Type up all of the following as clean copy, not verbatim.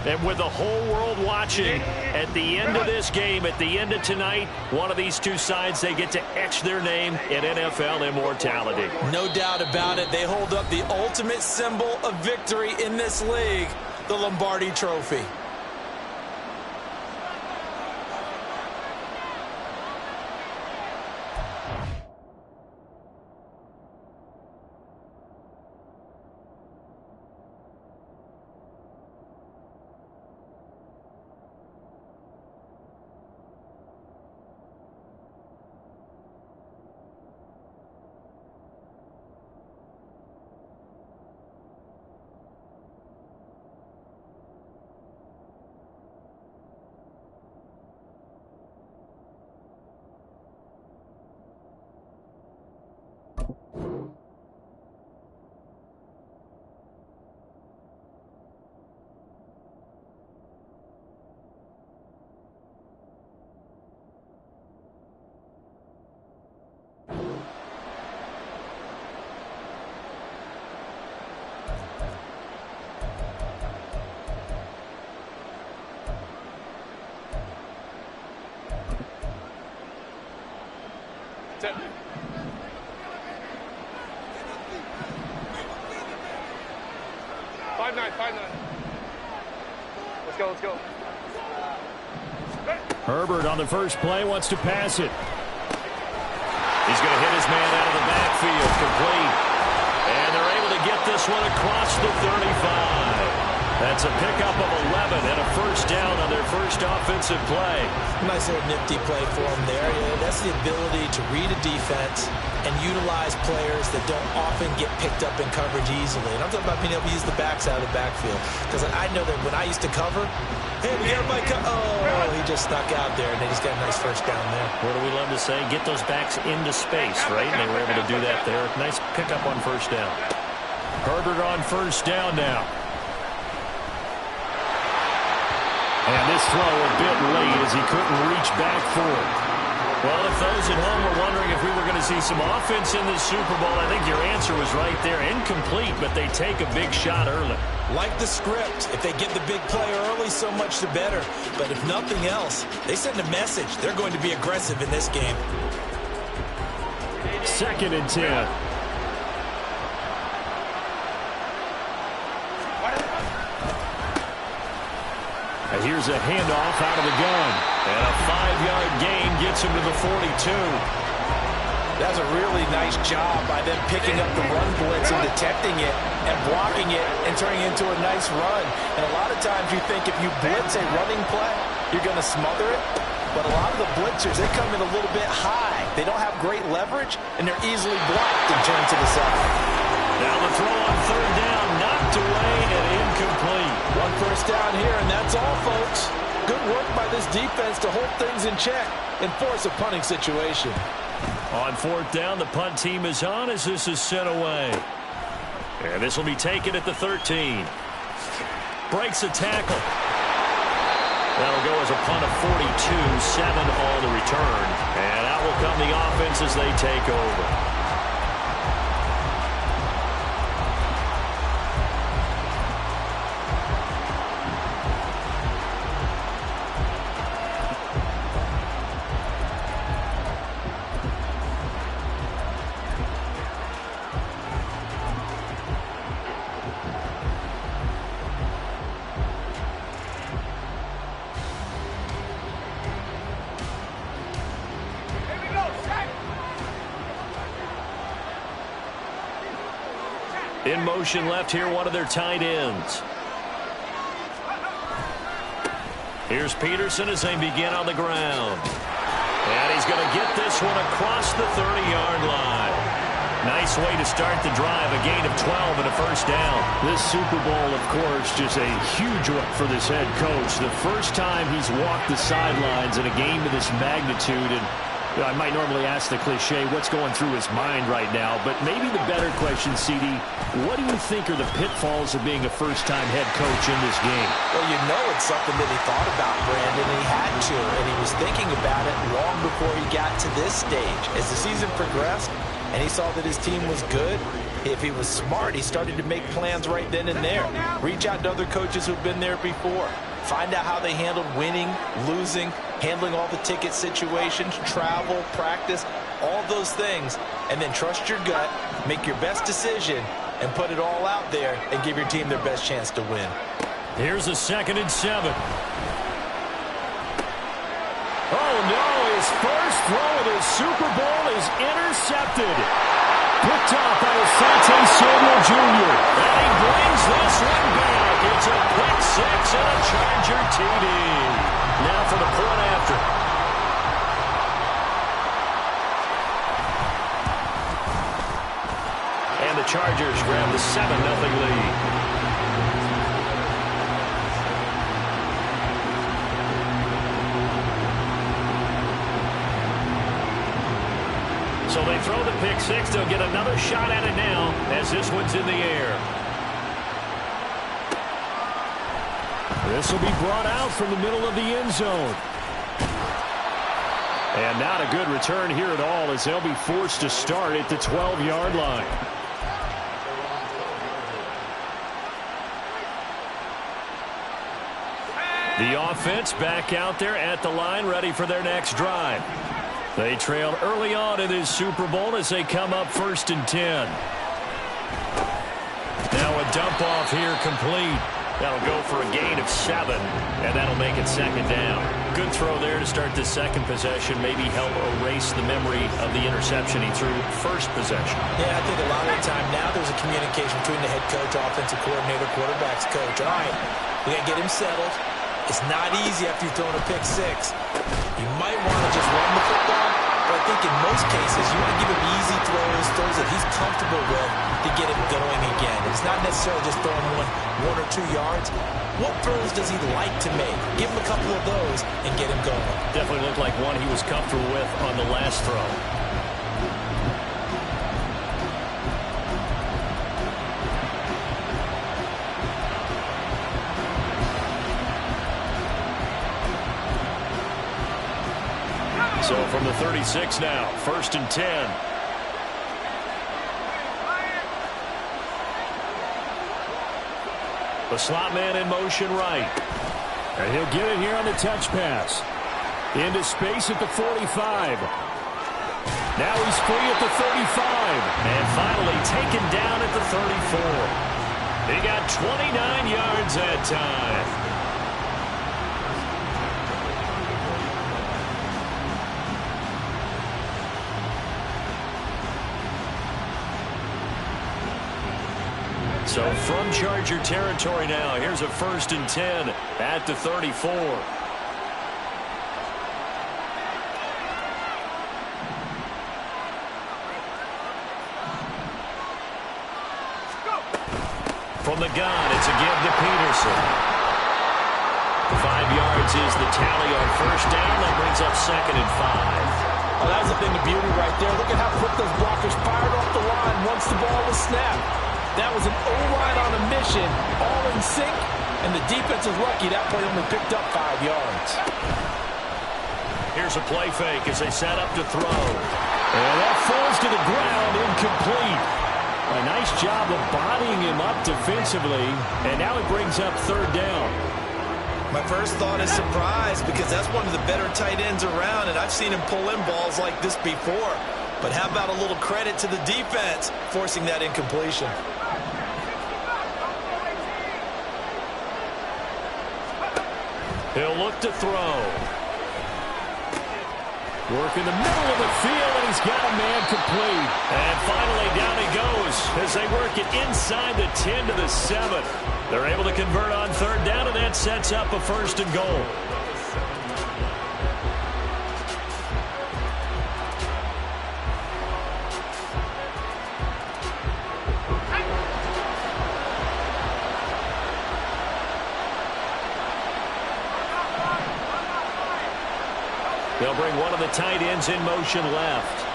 And with the whole world watching, at the end of this game, at the end of tonight, one of these two sides, they get to etch their name in NFL immortality. No doubt about it. They hold up the ultimate symbol of victory in this league, the Lombardi Trophy. That's it. 5-9, 5-9. Let's go, let's go. Herbert on the first play wants to pass it. He's going to hit his man out of the backfield, complete. And they're able to get this one across the 35. That's a pickup of 11 and a first down on their first offensive play. Nice little nifty play for him there. Yeah, that's the ability to read a defense and utilize players that don't often get picked up in coverage easily. And I'm talking about being able to use the backs out of the backfield. Because I know that when I used to cover, hey, we got everybody oh, he just snuck out there, and they just got a nice first down there. What do we love to say? Get those backs into space, right? And they were able to do that there. Nice pickup on first down. Herbert on first down now. And this throw a bit late as he couldn't reach back for it. Well, if those at home were wondering if we were going to see some offense in this Super Bowl, I think your answer was right there. Incomplete, but they take a big shot early. Like the script. If they get the big play early, so much the better. But if nothing else, they send a message. They're going to be aggressive in this game. 2nd and 10. And here's a handoff out of the gun. And a 5-yard gain gets him to the 42. That's a really nice job by them picking up the run blitz and detecting it and blocking it and turning it into a nice run. And a lot of times you think if you blitz a running play, you're going to smother it. But a lot of the blitzers, they come in a little bit high. They don't have great leverage, and they're easily blocked and turned to the side. Now the throw on 3rd down, knocked away and incomplete. One first down here, and that's all, folks. Good work by this defense to hold things in check and force a punting situation. On 4th down, the punt team is on as this is sent away. And this will be taken at the 13. Breaks a tackle. That'll go as a punt of 42, 7 on the return. And out will come the offense as they take over. In motion left here, one of their tight ends. Here's Peterson as they begin on the ground. And he's going to get this one across the 30-yard line. Nice way to start the drive, a gain of 12 and a first down. This Super Bowl, of course, just a huge one for this head coach. The first time he's walked the sidelines in a game of this magnitude, and I might normally ask the cliche, what's going through his mind right now? But maybe the better question, CD, what do you think are the pitfalls of being a first-time head coach in this game? Well, you know it's something that he thought about, Brandon, and he had to, and he was thinking about it long before he got to this stage. As the season progressed and he saw that his team was good, If he was smart, he started to make plans right then and there. Reach out to other coaches who've been there before. Find out how they handled winning, losing, handling all the ticket situations, travel, practice, all those things. And then trust your gut, make your best decision, and put it all out there and give your team their best chance to win. Here's a 2nd and 7. Oh, no, his first throw of the Super Bowl is intercepted. Picked off by Asante Samuel Jr. And he brings this one back. It's a pick six and a Charger TD. Now for the point after. And the Chargers grab the 7-0 lead. So they throw the pick six. They'll get another shot at it now as this one's in the air. This will be brought out from the middle of the end zone. And not a good return here at all as they'll be forced to start at the 12-yard line. The offense back out there at the line, ready for their next drive. They trailed early on in this Super Bowl as they come up 1st and 10. Now a dump off here complete. That'll go for a gain of 7, and that'll make it 2nd down. Good throw there to start the second possession. Maybe help erase the memory of the interception he threw first possession. Yeah, I think a lot of the time now there's a communication between the head coach, offensive coordinator, quarterback's coach. All right, we got to get him settled. It's not easy after you've thrown a pick six. You might want to just run the football, but I think in most cases you want to give him easy throws that he's comfortable with to get him going again. It's not necessarily just throwing one or 2 yards. What throws does he like to make? Give him a couple of those and get him going. Definitely looked like one he was comfortable with on the last throw. So from the 36 now, 1st and 10. The slot man in motion right. And he'll get it here on the touch pass. Into space at the 45. Now he's free at the 35. And finally taken down at the 34. He got 29 yards that time. So from Charger territory now, here's a 1st and 10 at the 34. From the gun, it's a give to Peterson. 5 yards is the tally on 1st down. That brings up 2nd and 5. Well, that was a thing of beauty right there. Look at how quick those blockers fired off the line once the ball was snapped. That was an O-line on a mission, all in sync, and the defense is lucky that play only picked up 5 yards. Here's a play fake as they set up to throw. And that falls to the ground, incomplete. A nice job of bodying him up defensively, and now it brings up 3rd down. My first thought is surprise because that's one of the better tight ends around, and I've seen him pull in balls like this before. But how about a little credit to the defense forcing that incompletion? He'll look to throw. Work in the middle of the field, and he's got a man complete. And finally, down he goes as they work it inside the 10 to the 7. They're able to convert on 3rd down, and that sets up a 1st and goal. They'll bring one of the tight ends in motion left.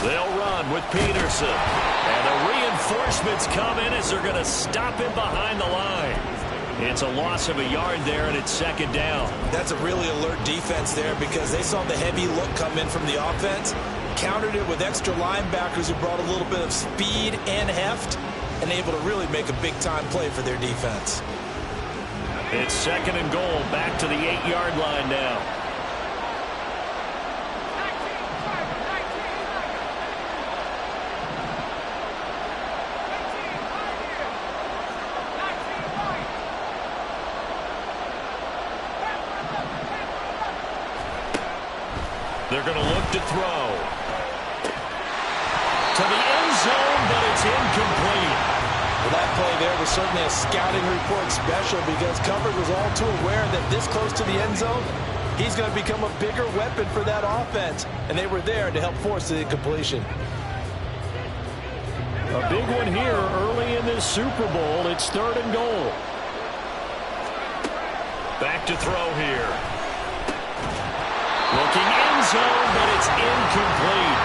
They'll run with Peterson. And the reinforcements come in as they're going to stop him behind the line. It's a loss of a yard there, and it's 2nd down. That's a really alert defense there because they saw the heavy look come in from the offense. countered it with extra linebackers who brought a little bit of speed and heft and able to really make a big-time play for their defense. It's 2nd and goal, back to the 8-yard line now. They're going to look to throw. To the end zone, but it's incomplete. Well, that play there was certainly a scouting report special because Comfort was all too aware that this close to the end zone, he's going to become a bigger weapon for that offense. And they were there to help force the incompletion. A big one here early in this Super Bowl. It's 3rd and goal. Back to throw here. Looking end zone, but it's incomplete.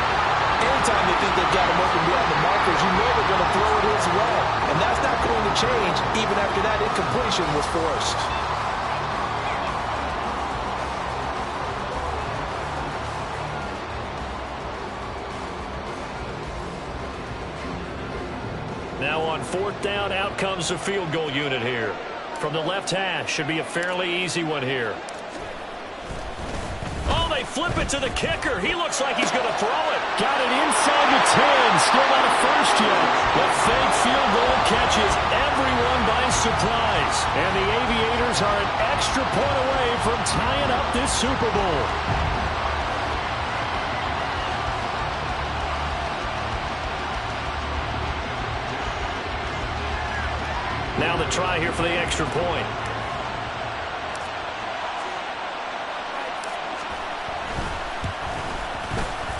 Anytime they think they've got him open beyond the markers, you know they're going to throw it his way. And that's not going to change even after that incompletion was forced. Now on 4th down, out comes the field goal unit here. From the left hash, should be a fairly easy one here. Oh, they flip it to the kicker. He looks like he's going to throw it. Got it inside the 10. Still not a first yet. The fake field goal catches everyone by surprise. And the Aviators are an extra point away from tying up this Super Bowl. Now the try here for the extra point.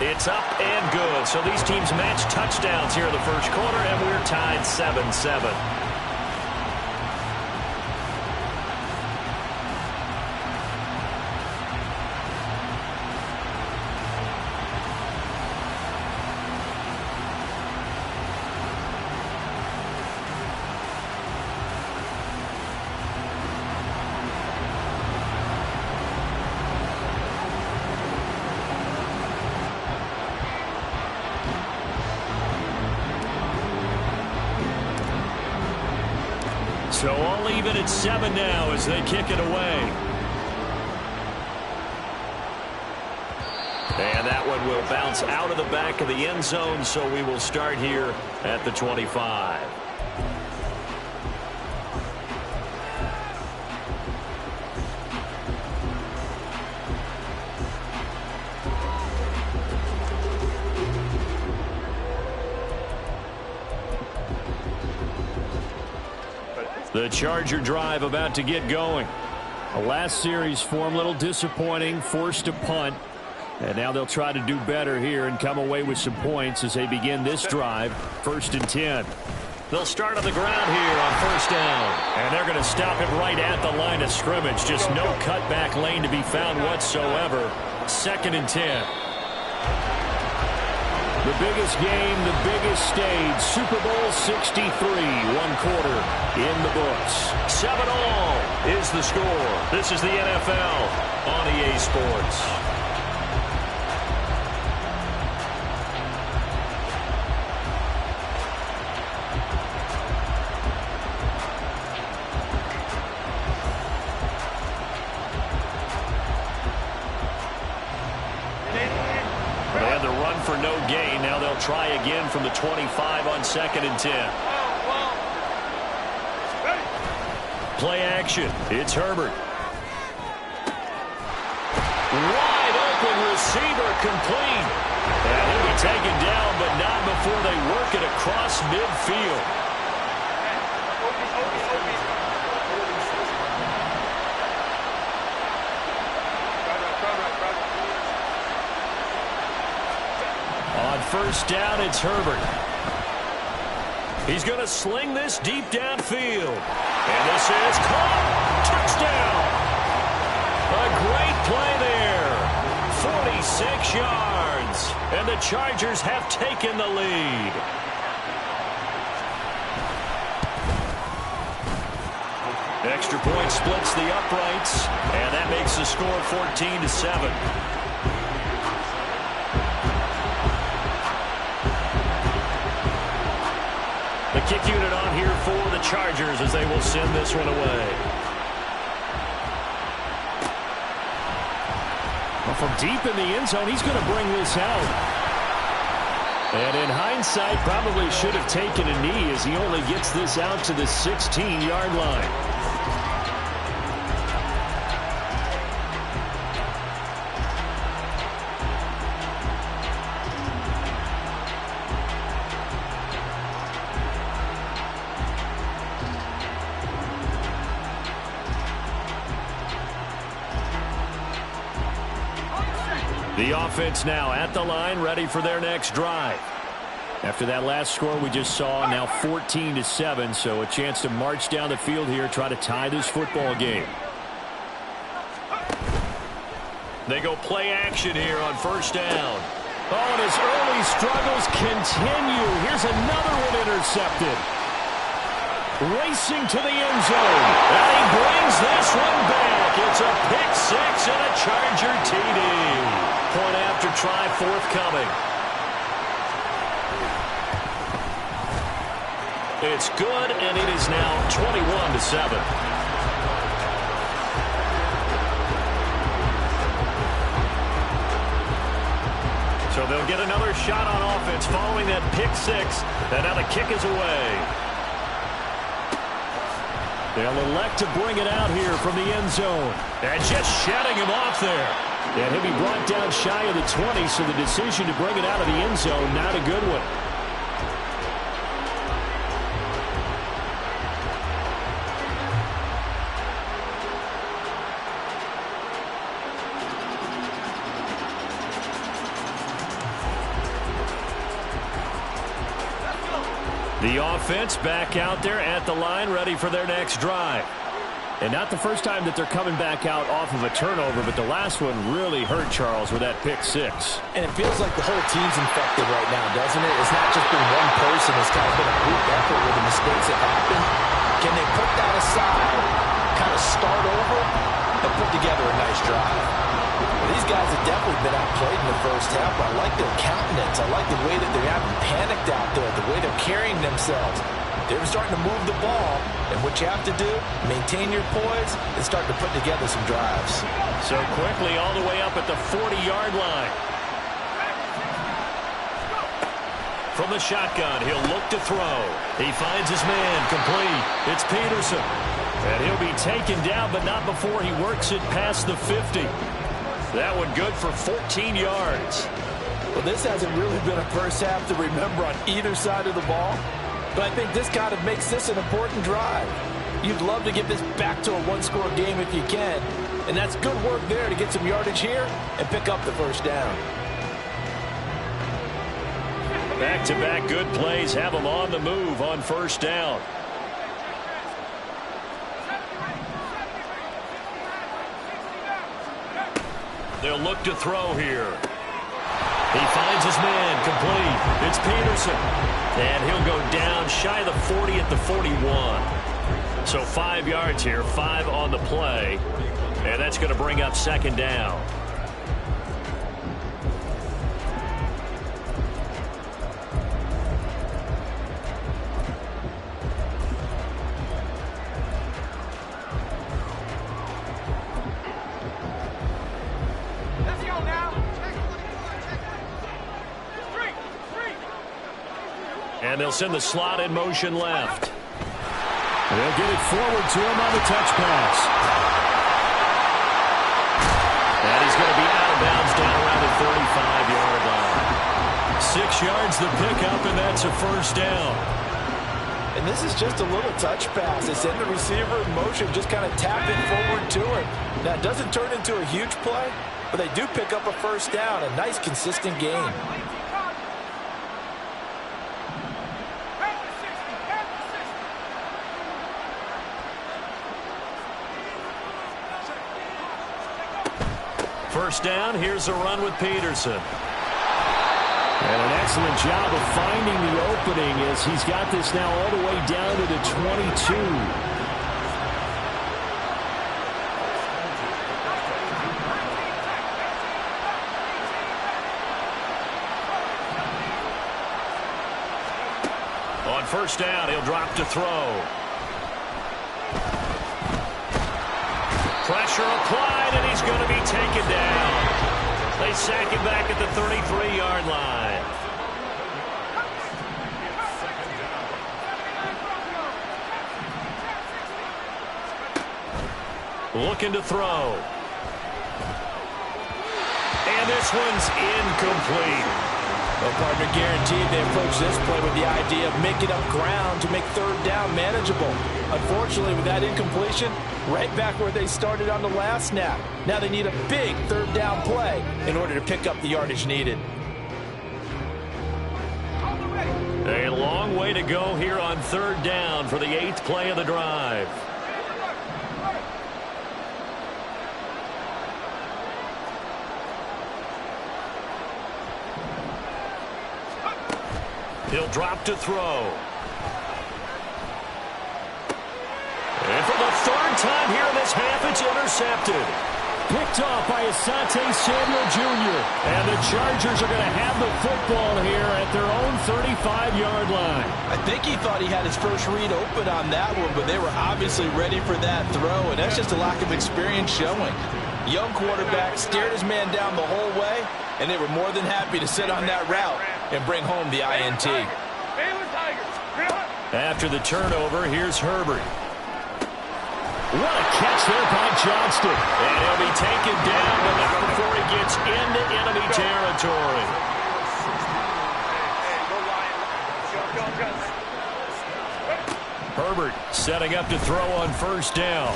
It's up and good. So these teams match touchdowns here in the first quarter, and we're tied 7-7. So all even at 7 now as they kick it away. And that one will bounce out of the back of the end zone, so we will start here at the 25. The Charger drive about to get going. The last series for them, a little disappointing, forced a punt. And now they'll try to do better here and come away with some points as they begin this drive. 1st and 10. They'll start on the ground here on 1st down. And they're going to stop it right at the line of scrimmage. Just no cutback lane to be found whatsoever. 2nd and 10. The biggest game, the biggest stage, Super Bowl 63, 1 quarter in the books. 7-all is the score. This is the NFL on EA Sports. For no gain. Now they'll try again from the 25 on 2nd and 10. Play action. It's Herbert. Wide open receiver complete. And he'll be taken down, but not before they work it across midfield. On 1st down, it's Herbert. He's going to sling this deep downfield. And this is caught. Touchdown. A great play there. 46 yards. And the Chargers have taken the lead. Extra point splits the uprights. And that makes the score 14-7. kick unit on here for the Chargers as they will send this one away. Well, from deep in the end zone, he's going to bring this out. And in hindsight, probably should have taken a knee as he only gets this out to the 16-yard line. The offense now at the line, ready for their next drive. After that last score we just saw, now 14-7, so a chance to march down the field here, try to tie this football game. They go play action here on first down. Oh, and his early struggles continue. Here's another one intercepted. Racing to the end zone. And he brings this one back. It's a pick six and a Charger TD. Point after try forthcoming. It's good, and it is now 21-7. So they'll get another shot on offense following that pick six. And now the kick is away. They'll elect to bring it out here from the end zone. And just shutting him off there. And he'll be brought down shy of the 20, so the decision to bring it out of the end zone, not a good one. The offense back out there at the line, ready for their next drive. And not the first time that they're coming back out off of a turnover, but the last one really hurt Charles with that pick six. And it feels like the whole team's infected right now, doesn't it? It's not just been one person. It's kind of been a group effort with the mistakes that happen. Can they put that aside, kind of start over, and put together a nice drive? These guys have definitely been outplayed in the first half, but I like their countenance. I like the way that they haven't panicked out there, the way they're carrying themselves. They're starting to move the ball, and what you have to do, maintain your poise and start to put together some drives. So quickly all the way up at the 40-yard line. From the shotgun, he'll look to throw. He finds his man, complete. It's Peterson. And he'll be taken down, but not before he works it past the 50. That one good for 14 yards. Well, this hasn't really been a first half to remember on either side of the ball. But I think this kind of makes this an important drive. You'd love to get this back to a one-score game if you can. And that's good work there to get some yardage here and pick up the first down. Back-to-back good plays have them on the move on first down. They'll look to throw here. He finds his man, complete. It's Peterson. And he'll go down shy of the 40 at the 41. So 5 yards here, 5 on the play. And that's going to bring up second down. And they'll send the slot in motion left. They'll get it forward to him on the touch pass. And he's going to be out of bounds down around the 35-yard line. 6 yards the pickup, and that's a first down. And this is just a little touch pass. They send the receiver in motion, just kind of tap it forward to him. Now, it doesn't turn into a huge play, but they do pick up a first down. A nice, consistent gain. First down, here's a run with Peterson. And an excellent job of finding the opening as he's got this now all the way down to the 22. On first down. He'll drop to throw. Pressure applied, and he's going to be taken down. They sack him back at the 33-yard line. Looking to throw. And this one's incomplete. Well, partner, guaranteed they approach this play with the idea of making up ground to make third down manageable. Unfortunately, with that incompletion, right back where they started on the last snap. Now they need a big third down play in order to pick up the yardage needed. A long way to go here on third down for the 8th play of the drive. He'll drop to throw. And for the third time here in this half, it's intercepted. Picked off by Asante Samuel Jr. And the Chargers are going to have the football here at their own 35-yard line. I think he thought he had his first read open on that one, but they were obviously ready for that throw, and that's just a lack of experience showing. Young quarterback stared his man down the whole way, and they were more than happy to sit on that route and bring home the INT. After the turnover, here's Herbert. What a catch there by Johnston. And he'll be taken down, but not before he gets into enemy territory. Herbert setting up to throw on first down.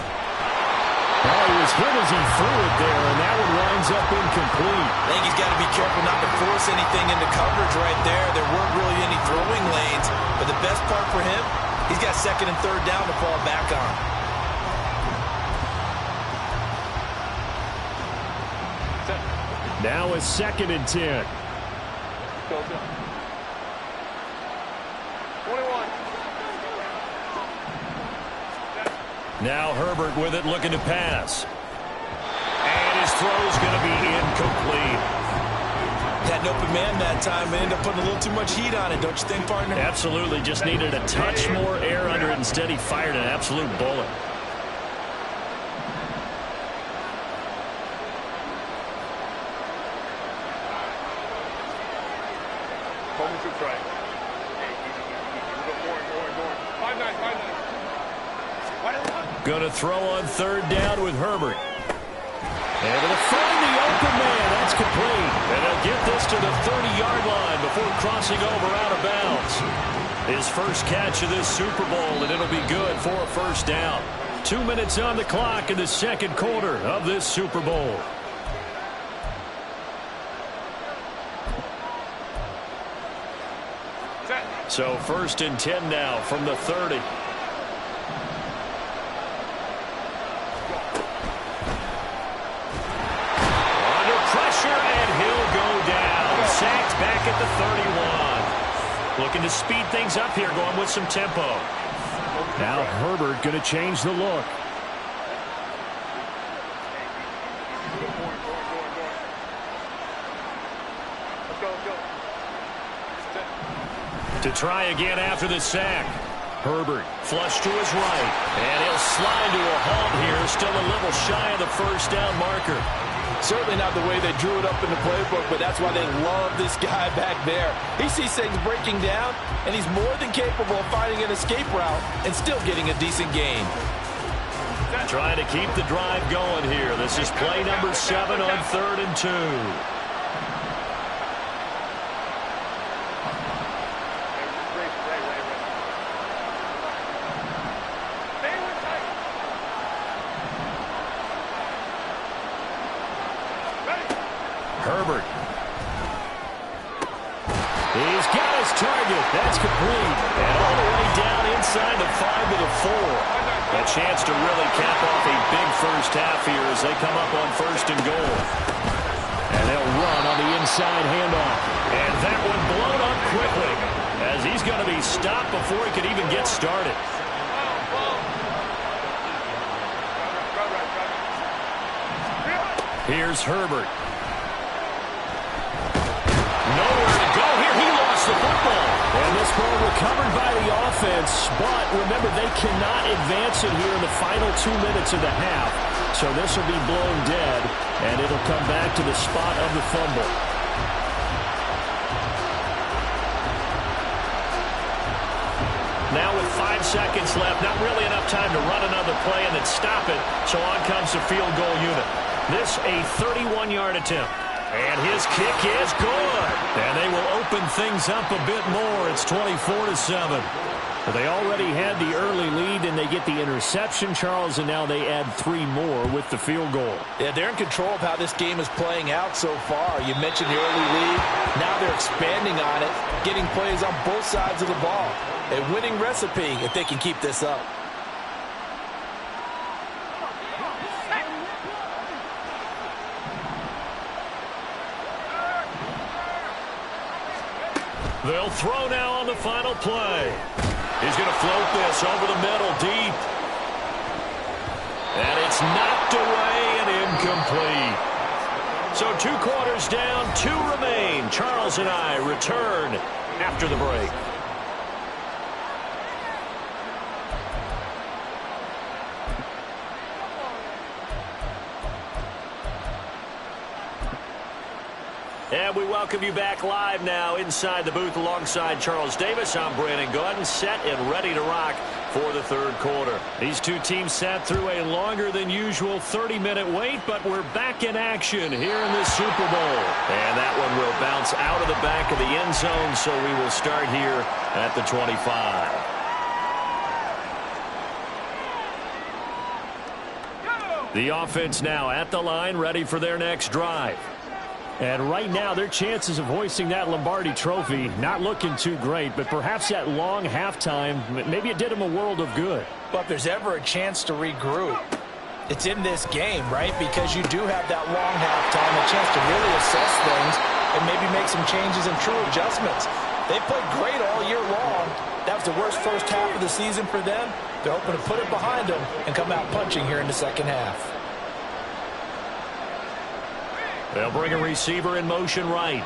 Well, he was hit as he threw it there, and that one winds up incomplete. I think he's got to be careful not to force anything into coverage right there. There weren't really any throwing lanes, but the best part for him, he's got second and third down to fall back on. Now a 2nd and 10. Go. 21. Now Herbert with it, looking to pass. And his throw's going to be incomplete. Had an open man that time and ended up putting a little too much heat on it, don't you think, partner? Absolutely, just needed a touch more air under it. Instead, he fired an absolute bullet. Going to throw on third down with Herbert. Able to find the open man. That's complete. And they'll get this to the 30-yard line before crossing over out of bounds. His first catch of this Super Bowl, and it'll be good for a first down. 2 minutes on the clock in the second quarter of this Super Bowl. So 1st and 10 now from the 30. Sacked back at the 31. Looking to speed things up here, going with some tempo. Now Herbert going to change the look. To try again after the sack. Herbert flush to his right. And he'll slide to a halt here. Still a little shy of the first down marker. Certainly not the way they drew it up in the playbook, but that's why they love this guy back there. He sees things breaking down, and he's more than capable of finding an escape route and still getting a decent gain. Trying to keep the drive going here. This is play number 7 on 3rd and 2. Herbert. He's got his target. That's complete. And all the way down inside the 5 to the 4. A chance to really cap off a big first half here as they come up on 1st and goal. And they'll run on the inside handoff. And that one blown up quickly as he's going to be stopped before he could even get started. Here's Herbert. Nowhere to go here. He lost the football. And this football recovered by the offense, but remember, they cannot advance it here in the final 2 minutes of the half. So this will be blown dead, and it'll come back to the spot of the fumble. Now with 5 seconds left, not really enough time to run another play and then stop it, so on comes the field goal unit. This a 31-yard attempt. And his kick is good. And they will open things up a bit more. It's 24-7. But they already had the early lead, and they get the interception, Charles, and now they add 3 more with the field goal. Yeah, they're in control of how this game is playing out so far. You mentioned the early lead. Now they're expanding on it, getting plays on both sides of the ball. A winning recipe if they can keep this up. They'll throw now on the final play. He's going to float this over the middle deep. And it's knocked away and incomplete. So 2 quarters down, 2 remain. Charles and I return after the break. And we welcome you back live now inside the booth alongside Charles Davis. I'm Brandon Gaudin, set and ready to rock for the 3rd quarter. These 2 teams sat through a longer than usual 30-minute wait, but we're back in action here in this Super Bowl. And that one will bounce out of the back of the end zone, so we will start here at the 25. The offense now at the line, ready for their next drive. And right now, their chances of hoisting that Lombardi trophy not looking too great, but perhaps that long halftime, maybe it did them a world of good. But if there's ever a chance to regroup, it's in this game, right? Because you do have that long halftime, a chance to really assess things and maybe make some changes and true adjustments. They played great all year long. That was the worst first half of the season for them. They're hoping to put it behind them and come out punching here in the second half. They'll bring a receiver in motion right.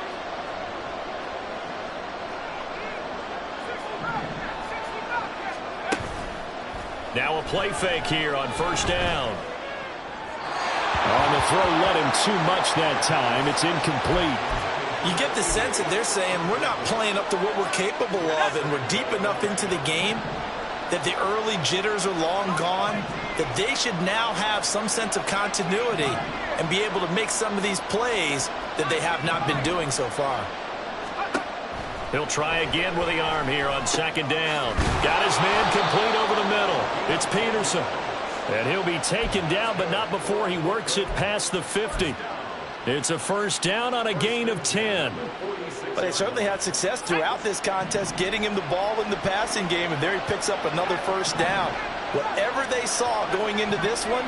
Now a play fake here on 1st down. On the throw, let him too much that time. It's incomplete. You get the sense that they're saying we're not playing up to what we're capable of, and we're deep enough into the game that the early jitters are long gone, that they should now have some sense of continuity and be able to make some of these plays that they have not been doing so far. He'll try again with the arm here on 2nd down. Got his man complete over the middle. It's Peterson. And he'll be taken down, but not before he works it past the 50. It's a 1st down on a gain of 10. But they certainly had success throughout this contest getting him the ball in the passing game, and there he picks up another 1st down. Whatever they saw going into this one,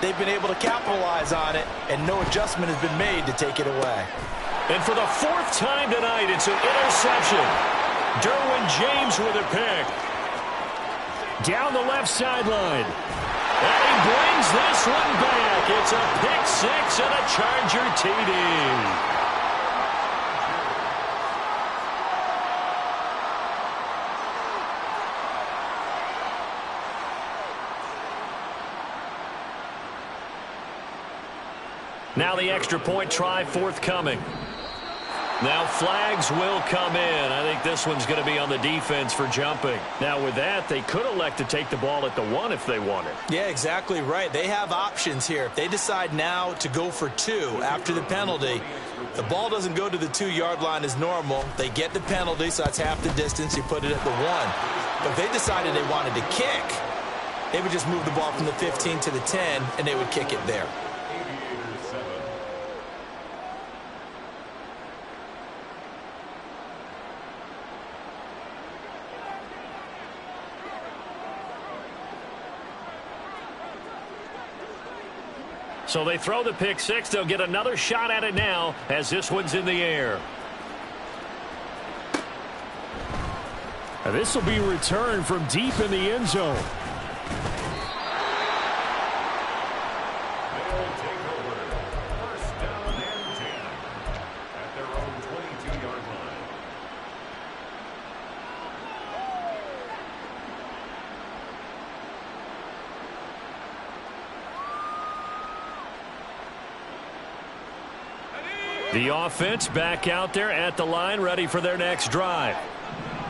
they've been able to capitalize on it, and no adjustment has been made to take it away. And for the 4th time tonight, it's an interception. Derwin James with a pick. Down the left sideline. And he brings this one back. It's a pick 6 and a Charger TD. Now the extra point try forthcoming. Now flags will come in. I think this one's going to be on the defense for jumping. Now with that, they could elect to take the ball at the 1 if they wanted. Yeah, exactly right. They have options here. If they decide now to go for 2 after the penalty, the ball doesn't go to the 2-yard line as normal. They get the penalty, so that's half the distance. You put it at the 1. But if they decided they wanted to kick, they would just move the ball from the 15 to the 10, and they would kick it there. So they throw the pick 6. They'll get another shot at it now as this one's in the air. This will be returned from deep in the end zone. They'll take over 1st down and 10 at their own 22-yard line. The offense back out there at the line, ready for their next drive.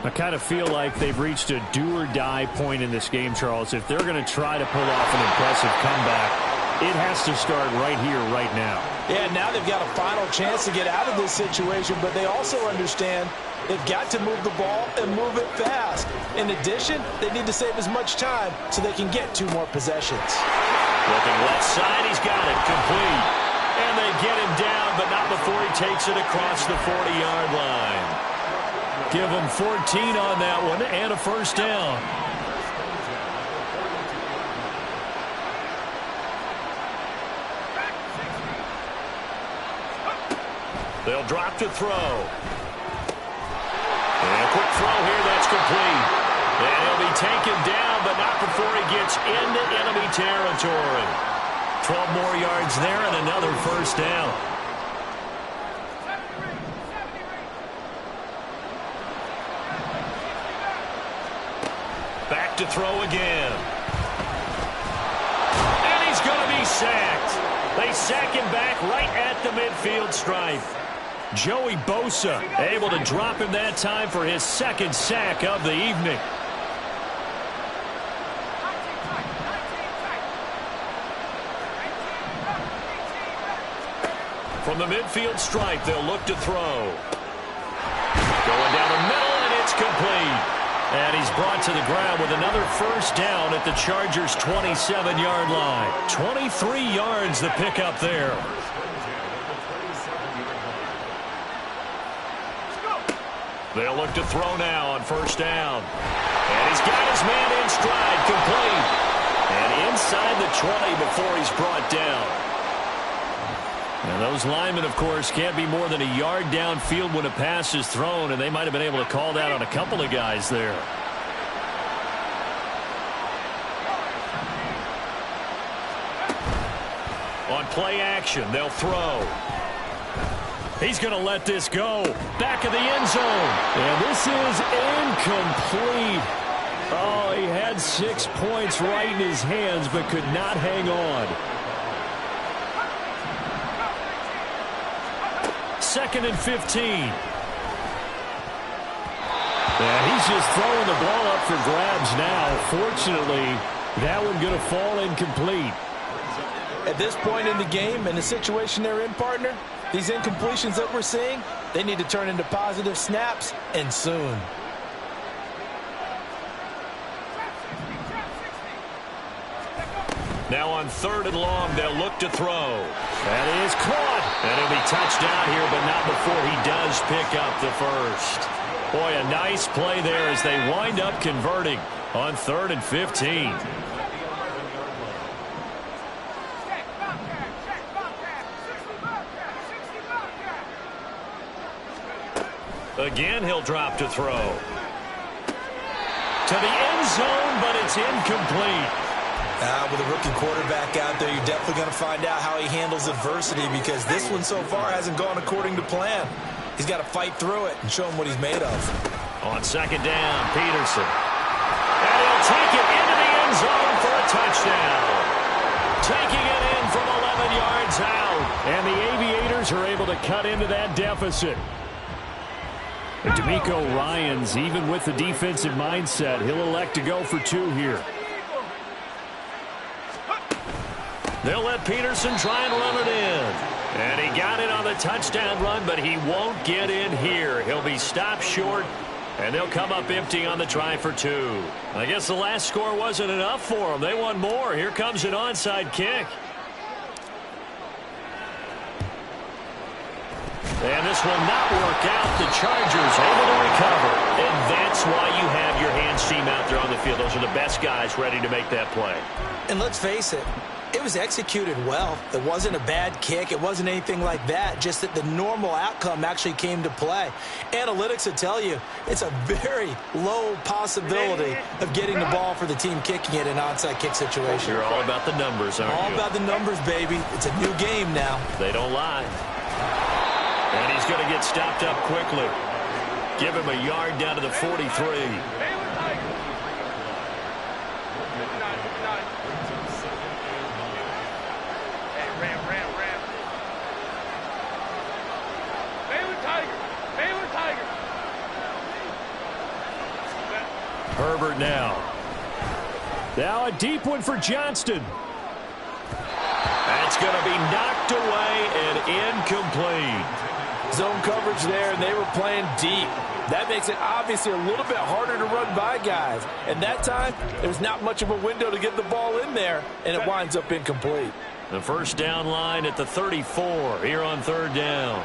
I kind of feel like they've reached a do-or-die point in this game, Charles. If they're going to try to pull off an impressive comeback, it has to start right here, right now. Yeah, now they've got a final chance to get out of this situation, but they also understand they've got to move the ball and move it fast. In addition, they need to save as much time so they can get 2 more possessions. Looking left side, he's got it, complete. And they get him down, but not before he takes it across the 40-yard line. Give him 14 on that one and a first down. They'll drop to throw. And a quick throw here, that's complete. And he'll be taken down, but not before he gets into enemy territory. 12 more yards there and another first down. Back to throw again. And he's going to be sacked. They sack him back right at the midfield stripe. Joey Bosa able to drop him that time for his second sack of the evening. From the midfield stripe, they'll look to throw. Going down the middle, and it's complete. And he's brought to the ground with another first down at the Chargers' 27-yard line. 23 yards the pickup there. They'll look to throw now on first down. And he's got his man in stride, complete. And inside the 20 before he's brought down. And those linemen, of course, can't be more than a yard downfield when a pass is thrown, and they might have been able to call that on a couple of guys there. On play action, they'll throw. He's going to let this go. Back of the end zone. And this is incomplete. Oh, he had 6 points right in his hands, but could not hang on. 2nd and 15. And he's just throwing the ball up for grabs now. Fortunately, that one going to fall incomplete. At this point in the game, in the situation they're in, partner, these incompletions that we're seeing, they need to turn into positive snaps, and soon. Now on 3rd and long, they'll look to throw. That is caught. And he'll be touched down here, but not before he does pick up the first. Boy, a nice play there as they wind up converting on 3rd and 15. Again, he'll drop to throw. To the end zone, but it's incomplete. With a rookie quarterback out there, you're definitely going to find out how he handles adversity, because this one so far hasn't gone according to plan. He's got to fight through it and show him what he's made of. On 2nd down, Peterson. And he'll take it into the end zone for a touchdown. Taking it in from 11 yards out. And the Aviators are able to cut into that deficit. D'Amico Ryans, even with the defensive mindset, he'll elect to go for 2 here. They'll let Peterson try and run it in. And he got it on the touchdown run, but he won't get in here. He'll be stopped short, and they'll come up empty on the try for 2. I guess the last score wasn't enough for them. They want more. Here comes an onside kick. And this will not work out. The Chargers able to recover. And that's why you have your hands team out there on the field. Those are the best guys ready to make that play. And let's face it, it was executed well. It wasn't a bad kick. It wasn't anything like that. Just that the normal outcome actually came to play. Analytics will tell you it's a very low possibility of getting the ball for the team kicking it in an onside kick situation. You're all about the numbers, aren't you? All about the numbers, baby. It's a new game now. They don't lie. And he's going to get stopped up quickly. Give him a yard down to the 43. start now. Now a deep one for Johnston. That's going to be knocked away and incomplete. Zone coverage there, and they were playing deep. That makes it obviously a little bit harder to run by guys. And that time, there's not much of a window to get the ball in there, and it winds up incomplete. The first down line at the 34 here on third down.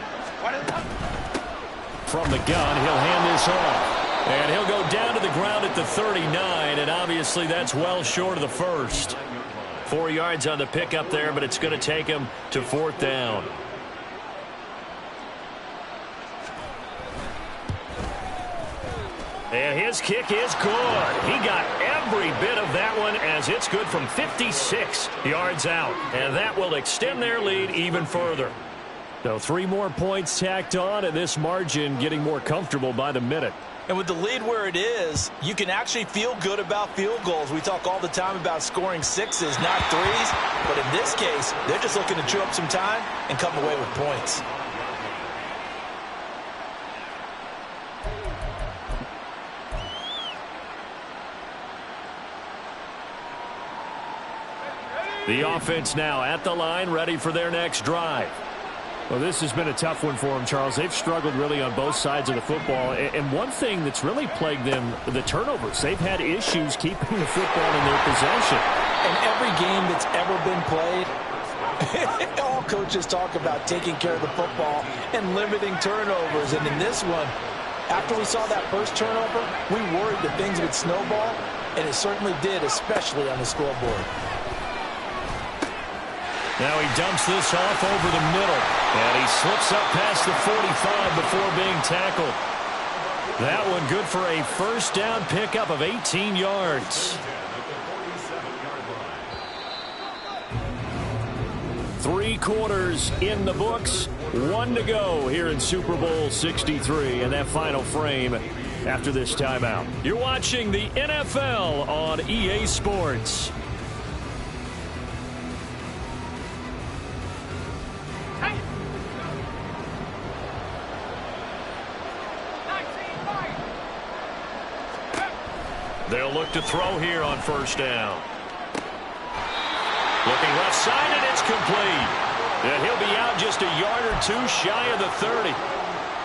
From the gun, he'll hand this off. And he'll go down to the ground at the 39, and obviously that's well short of the first. 4 yards on the pickup there, but it's going to take him to fourth down. And his kick is good. He got every bit of that one as it's good from 56 yards out. And that will extend their lead even further. So 3 more points tacked on, and this margin getting more comfortable by the minute. And with the lead where it is, you can actually feel good about field goals. We talk all the time about scoring 6s, not 3s. But in this case, they're just looking to chew up some time and come away with points. The offense now at the line, ready for their next drive. Well, this has been a tough one for them, Charles. They've struggled really on both sides of the football. And one thing that's really plagued them, the turnovers. They've had issues keeping the football in their possession. In every game that's ever been played, all coaches talk about taking care of the football and limiting turnovers. And in this one, after we saw that first turnover, we worried that things would snowball, and it certainly did, especially on the scoreboard. Now he dumps this off over the middle. And he slips up past the 45 before being tackled. That one good for a first down pickup of 18 yards. 3 quarters in the books. 1 to go here in Super Bowl 63. And that final frame after this timeout. You're watching the NFL on EA Sports. They'll look to throw here on first down. Looking left side, and it's complete. And he'll be out just a yard or 2 shy of the 30.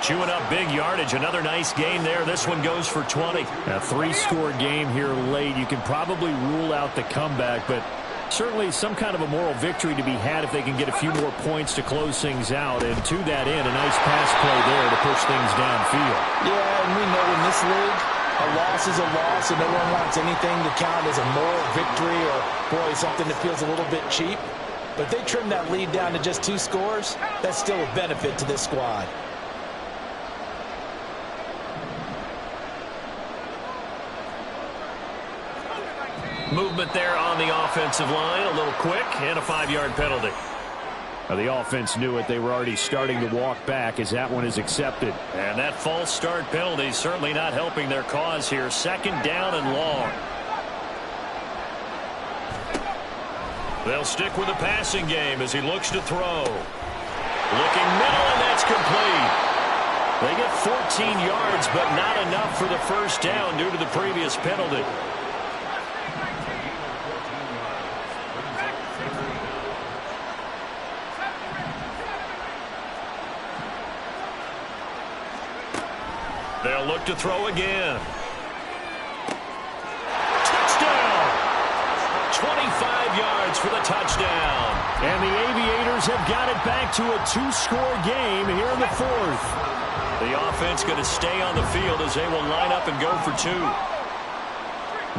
Chewing up big yardage. Another nice gain there. This one goes for 20. A 3-score game here late. You can probably rule out the comeback, but certainly some kind of a moral victory to be had if they can get a few more points to close things out. And to that end, a nice pass play there to push things downfield. Yeah, and we know in this league, a loss is a loss, and no one wants anything to count as a moral victory or, boy, something that feels a little bit cheap. But if they trim that lead down to just 2 scores, that's still a benefit to this squad. Movement there on the offensive line. A little quick, and a 5-yard penalty. Now the offense knew it. They were already starting to walk back as that one is accepted. And that false start penalty certainly not helping their cause here. 2nd down and long. They'll stick with the passing game as he looks to throw. Looking middle, and that's complete. They get 14 yards, but not enough for the first down due to the previous penalty. They'll look to throw again. Touchdown! 25 yards for the touchdown. And the Aviators have got it back to a 2-score game here in the 4th. The offense going to stay on the field as they will line up and go for 2.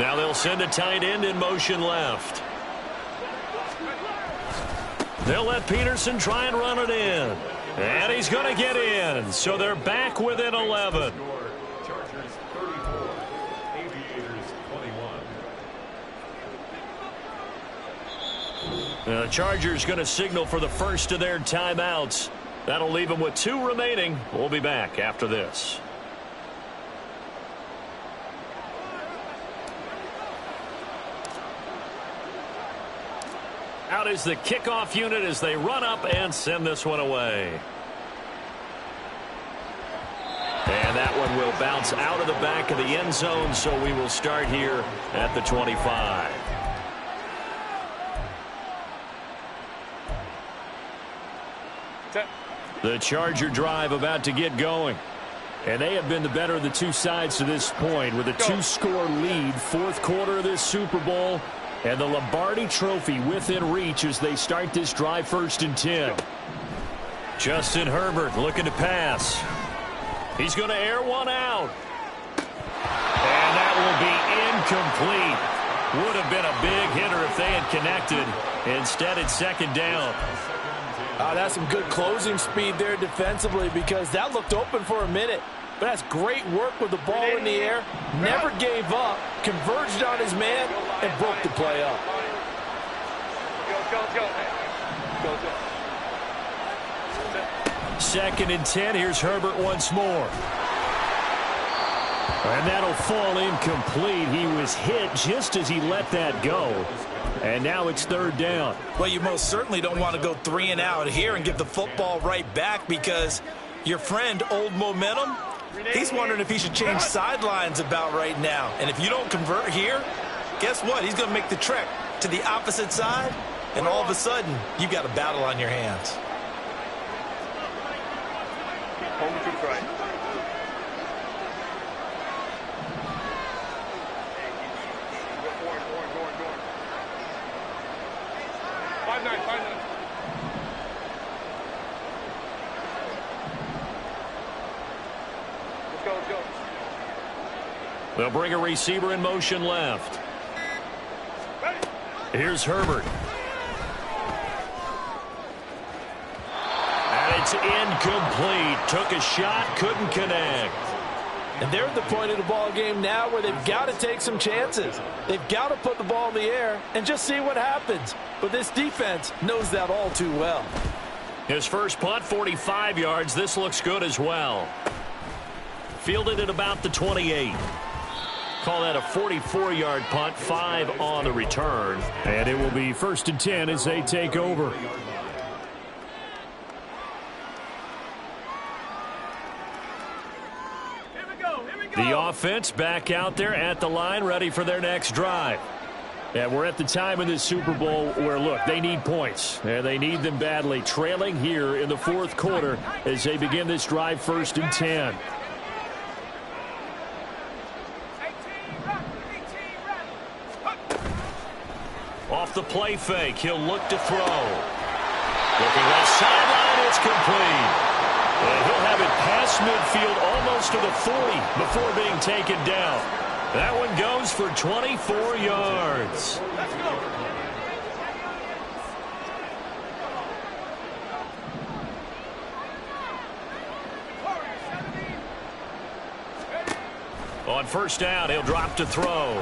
Now they'll send a tight end in motion left. They'll let Peterson try and run it in. And he's going to get in. So they're back within 11. Chargers 34, Aviators 21. The Chargers going to signal for the first of their timeouts. That'll leave them with 2 remaining. We'll be back after this. Out is the kickoff unit as they run up and send this one away. And that one will bounce out of the back of the end zone, so we will start here at the 25. The Charger drive about to get going. And they have been the better of the two sides to this point with a 2-score lead, fourth quarter of this Super Bowl, and the Lombardi Trophy within reach as they start this drive 1st and 10. Justin Herbert looking to pass. He's going to air one out. And that will be incomplete. Would have been a big hitter if they had connected. Instead, it's 2nd down. That's some good closing speed there defensively because that looked open for a minute. But that's great work with the ball in the air. Never gave up, converged on his man, and broke the play up. Go. 2nd and 10. Here's Herbert once more. And that'll fall incomplete. He was hit just as he let that go. And now it's 3rd down. Well, you most certainly don't want to go 3 and out here and give the football right back because your friend, Old Momentum, he's wondering if he should change sidelines about right now. And if you don't convert here, guess what? He's going to make the trek to the opposite side, and all of a sudden, you've got a battle on your hands. Home to the right. Let's go. They'll bring a receiver in motion left. Here's Herbert. And it's incomplete. Took a shot, couldn't connect. And they're at the point of the ball game now where they've got to take some chances. They've got to put the ball in the air and just see what happens. But this defense knows that all too well. His first punt, 45 yards. This looks good as well. Fielded at about the 28. Call that a 44-yard punt, 5 on the return. And it will be 1st and 10 as they take over. The offense back out there at the line, ready for their next drive. And we're at the time in this Super Bowl where, look, they need points. And they need them badly, trailing here in the 4th quarter as they begin this drive 1st and 10. Off the play fake, he'll look to throw. Looking left sideline, it's complete. And he'll have it past midfield almost to the 40 before being taken down. That one goes for 24 yards. On 1st down, he'll drop to throw.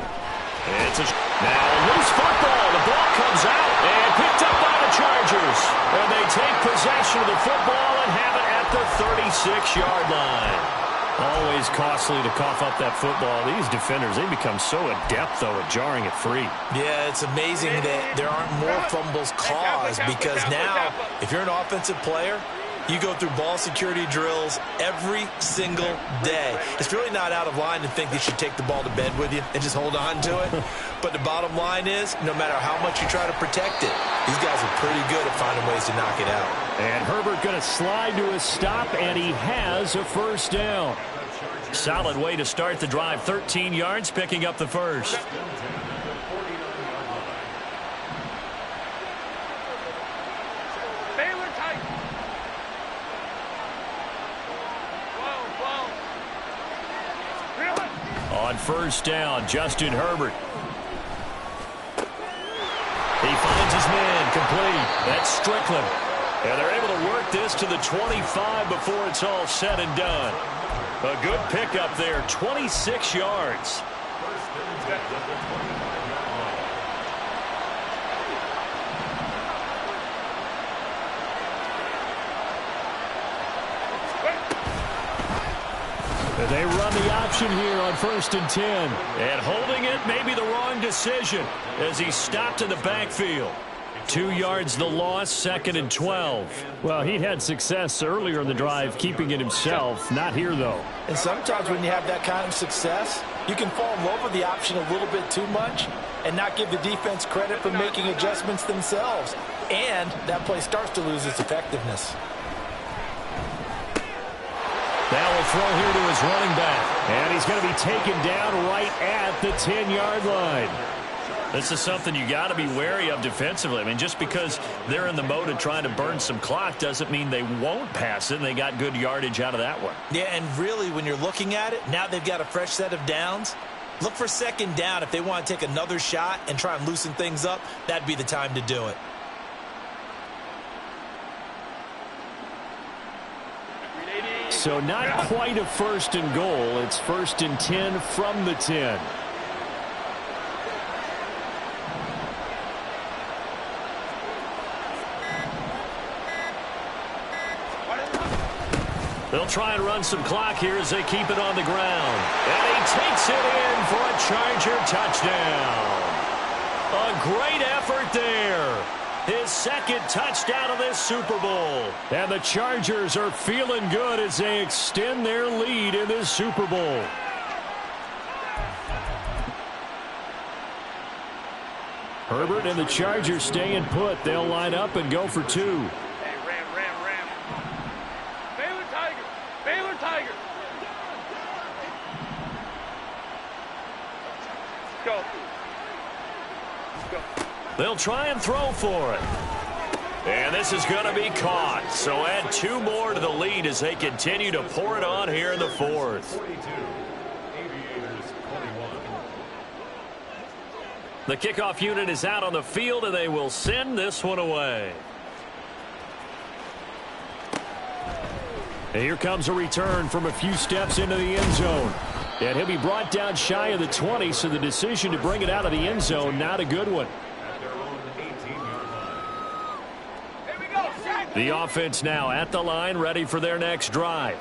It's now a loose football. The ball comes out and picked up by the Chargers. And they take possession of the football and have it at the 36-yard line. Always costly to cough up that football. These defenders, they become so adept, though, at jarring it free. Yeah, it's amazing that there aren't more fumbles caused because now, if you're an offensive player, you go through ball security drills every single day. It's really not out of line to think you should take the ball to bed with you and just hold on to it. But the bottom line is, no matter how much you try to protect it, these guys are pretty good at finding ways to knock it out. And Herbert going to slide to a stop, and he has a 1st down. Solid way to start the drive. 13 yards, picking up the 1st. On 1st down, Justin Herbert. He finds his man, complete. That's Strickland. And they're able to work this to the 25 before it's all said and done. A good pickup there, 26 yards. And they run the option here on 1st and 10. And holding it may be the wrong decision as he stopped in the backfield. 2 yards the loss, 2nd and 12. Well, he'd had success earlier in the drive keeping it himself. Not here, though. And sometimes when you have that kind of success, you can fall in love with the option a little bit too much and not give the defense credit for making adjustments themselves. And that play starts to lose its effectiveness. Now will throw here to his running back. And he's going to be taken down right at the 10-yard line. This is something you got to be wary of defensively. I mean, just because they're in the mode of trying to burn some clock doesn't mean they won't pass it, and they got good yardage out of that one. Yeah, and really, when you're looking at it, now they've got a fresh set of downs. Look for 2nd down. If they want to take another shot and try and loosen things up, that'd be the time to do it. So not quite a 1st and goal. It's 1st and 10 from the 10. They'll try and run some clock here as they keep it on the ground. And he takes it in for a Charger touchdown. A great effort there. His 2nd touchdown of this Super Bowl. And the Chargers are feeling good as they extend their lead in this Super Bowl. Herbert and the Chargers staying put. They'll line up and go for 2. They'll try and throw for it. And this is going to be caught. So add 2 more to the lead as they continue to pour it on here in the 4th. The kickoff unit is out on the field, and they will send this one away. And here comes a return from a few steps into the end zone. And he'll be brought down shy of the 20, so the decision to bring it out of the end zone, not a good one. The offense now at the line, ready for their next drive.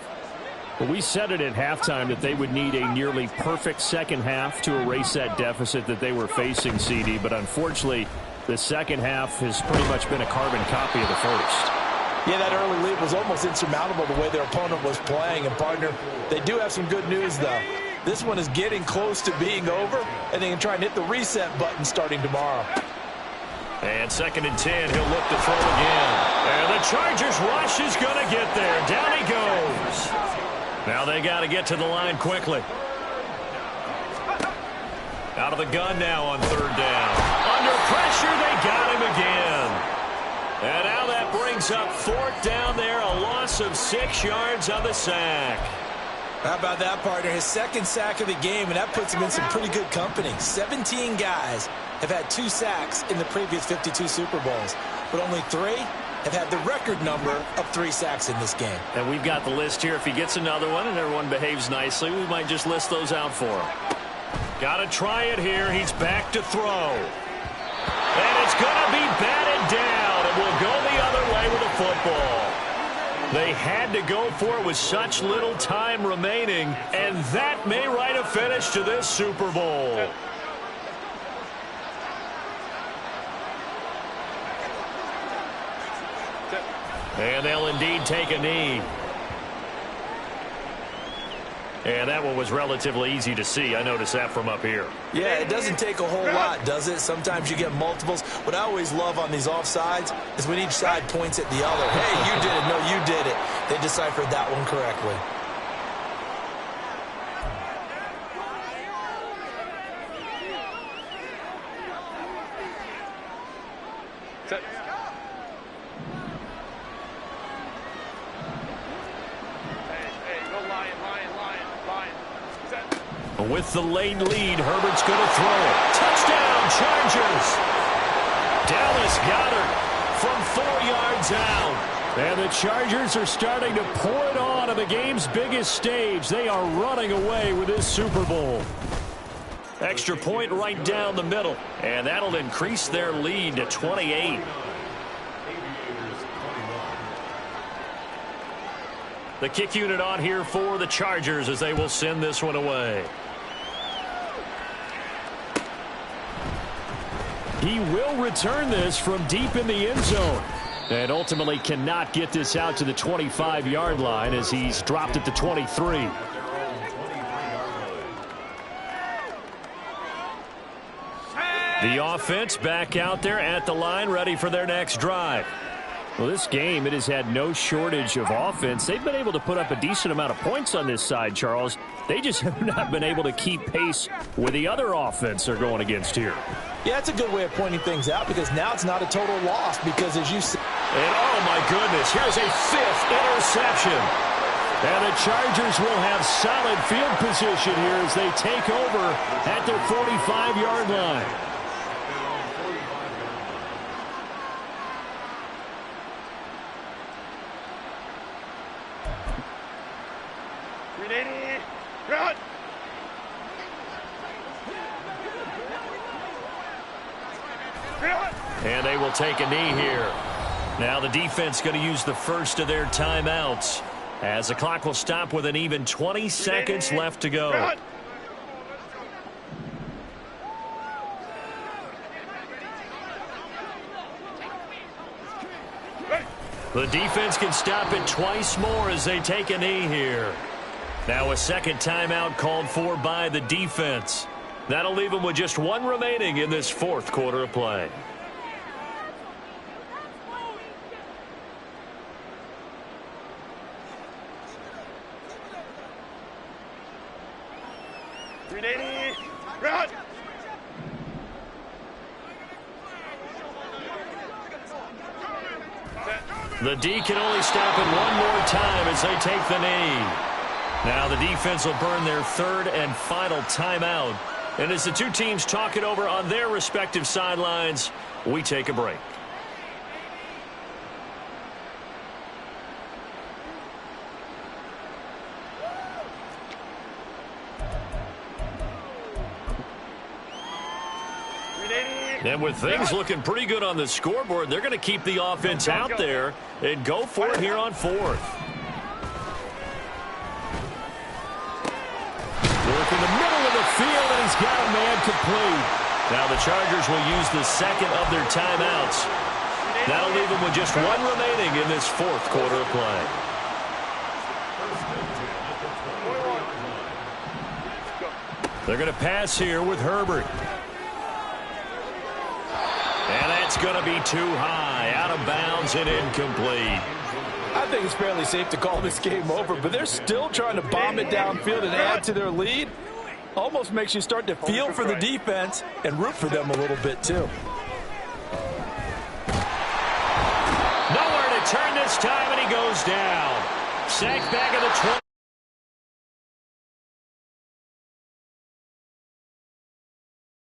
Well, we said it at halftime that they would need a nearly perfect second half to erase that deficit that they were facing, CD. But unfortunately, the second half has pretty much been a carbon copy of the first. Yeah, that early lead was almost insurmountable the way their opponent was playing. And, partner, they do have some good news, though. This one is getting close to being over, and they can try and hit the reset button starting tomorrow. And 2nd and 10, he'll look to throw again. And the Chargers rush is going to get there. Down he goes. Now they got to get to the line quickly. Out of the gun now on 3rd down. Under pressure, they got him again. And now that brings up 4th down there, a loss of 6 yards on the sack. How about that, partner? His 2nd sack of the game, and that puts him in some pretty good company. 17 guys have had 2 sacks in the previous 52 Super Bowls, but only 3 have had the record number of 3 sacks in this game. And we've got the list here. If he gets another one and everyone behaves nicely, we might just list those out for him. Got to try it here. He's back to throw. And it's going to be batted down, and will go the other way with the football. They had to go for it with such little time remaining, and that may write a finish to this Super Bowl. And they'll indeed take a knee. And that one was relatively easy to see. I noticed that from up here. Yeah, it doesn't take a whole lot, does it? Sometimes you get multiples. What I always love on these offsides is when each side points at the other. Hey, you did it. No, you did it. They deciphered that one correctly. With the late lead, Herbert's going to throw it. Touchdown, Chargers! Dallas Goedert from 4 yards out. And the Chargers are starting to pour it on the game's biggest stage. They are running away with this Super Bowl. Extra point right down the middle. And that'll increase their lead to 28. The kick unit on here for the Chargers as they will send this one away. He will return this from deep in the end zone. And ultimately cannot get this out to the 25-yard line as he's dropped at the 23. The offense back out there at the line, ready for their next drive. Well, this game, it has had no shortage of offense. They've been able to put up a decent amount of points on this side, Charles. They just have not been able to keep pace with the other offense they're going against here. Yeah, it's a good way of pointing things out because now it's not a total loss because as you see. And oh my goodness, here's a 5th interception. And the Chargers will have solid field position here as they take over at their 45-yard line. Run! And they will take a knee here. Now the defense going to use the first of their timeouts as the clock will stop with an even 20 seconds left to go. The defense can stop it twice more as they take a knee here. Now a second timeout called for by the defense. That'll leave them with just one remaining in this fourth quarter of play. Run! The D can only stop it one more time as they take the knee. Now the defense will burn their third and final timeout. And as the two teams talk it over on their respective sidelines, we take a break. And with things looking pretty good on the scoreboard, they're going to keep the offense out there and go for it here on 4th. Work in the middle of the field, and he's got a man complete. Now the Chargers will use the second of their timeouts. That'll leave them with just one remaining in this fourth quarter of play. They're going to pass here with Herbert. And that's going to be too high, out of bounds and incomplete. I think it's fairly safe to call this game over, but they're still trying to bomb it downfield and add to their lead. Almost makes you start to feel for the defense and root for them a little bit too. Nowhere to turn this time, and he goes down. Sacked back at the 20.